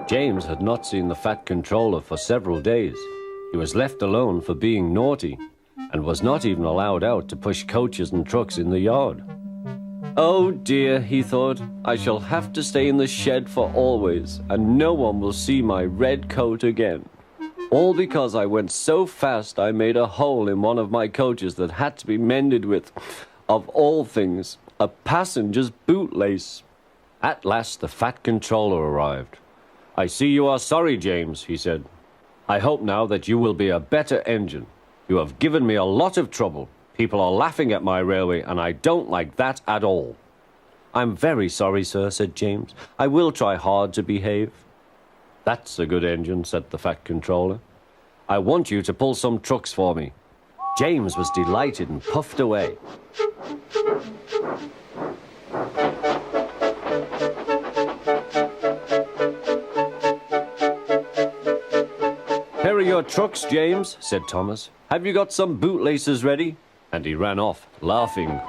James had not seen the Fat Controller for several days. He was left alone for being naughty and was not even allowed out to push coaches and trucks in the yard. Oh dear, he thought, I shall have to stay in the shed for always, and no one will see my red coat again. All because I went so fast I made a hole in one of my coaches that had to be mended with, of all things, a passenger's bootlace. At last the Fat Controller arrived. I see you are sorry, James, he said. I hope now that you will be a better engine. You have given me a lot of trouble. People are laughing at my railway, and I don't like that at all. I'm very sorry, sir, said James. I will try hard to behave. That's a good engine, said the Fat Controller. I want you to pull some trucks for me. James was delighted and puffed away. Here are your trucks, James, said Thomas. Have you got some bootlaces ready? And he ran off, laughing.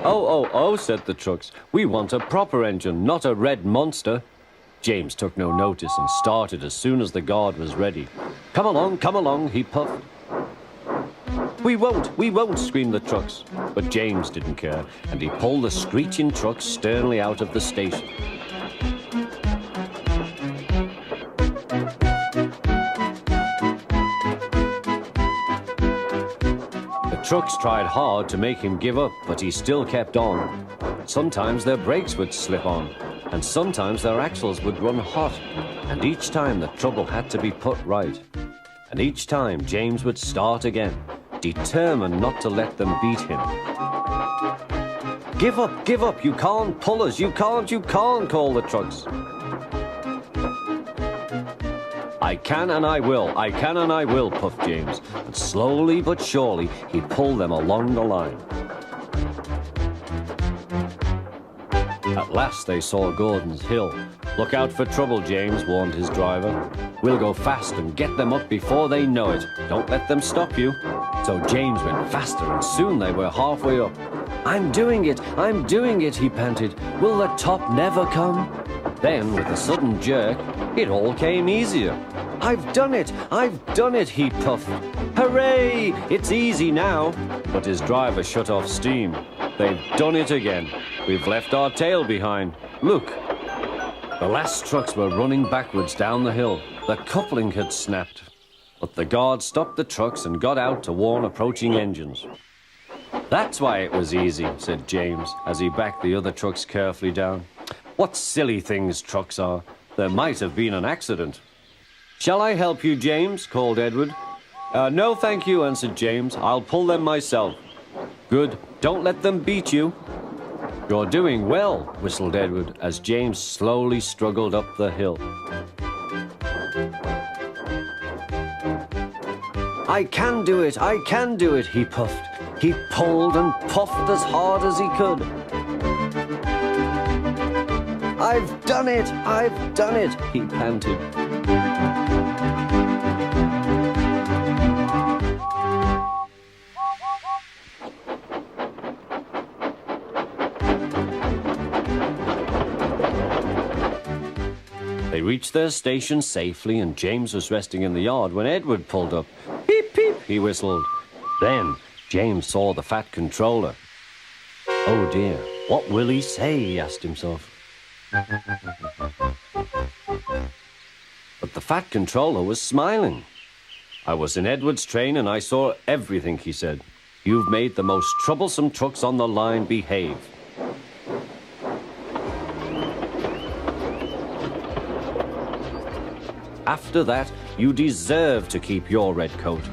Oh, said the trucks. We want a proper engine, not a red monster. James took no notice and started as soon as the guard was ready. Come along, he puffed. We won't, screamed the trucks. But James didn't care, and he pulled the screeching trucks sternly out of the station. The trucks tried hard to make him give up, but he still kept on. Sometimes their brakes would slip on, and sometimes their axles would run hot, and each time the trouble had to be put right. And each time James would start again, determined not to let them beat him. Give up, you can't pull us, you can't, called the trucks. I can and I will, puffed James, and slowly but surely he pulled them along the line. At last they saw Gordon's Hill. Look out for trouble, James, warned his driver. We'll go fast and get them up before they know it. Don't let them stop you. So James went faster, and soon they were halfway up. I'm doing it, he panted. Will the top never come? Then, with a sudden jerk, it all came easier. I've done it, he puffed. Hooray, it's easy now. But his driver shut off steam. They've done it again. We've left our tail behind. Look. The last trucks were running backwards down the hill. The coupling had snapped. But the guard stopped the trucks and got out to warn approaching engines. That's why it was easy, said James, as he backed the other trucks carefully down. What silly things trucks are. There might have been an accident. Shall I help you, James? Called Edward. No, thank you, answered James. I'll pull them myself. Good. Don't let them beat you. You're doing well, whistled Edward, as James slowly struggled up the hill. I can do it, he puffed. He pulled and puffed as hard as he could. I've done it, he panted. They reached their station safely, and James was resting in the yard when Edward pulled up. Peep, peep, he whistled. Then James saw the Fat Controller. Oh dear, what will he say, he asked himself. But the Fat Controller was smiling. I was in Edward's train and I saw everything, he said. You've made the most troublesome trucks on the line behave. After that, you deserve to keep your red coat.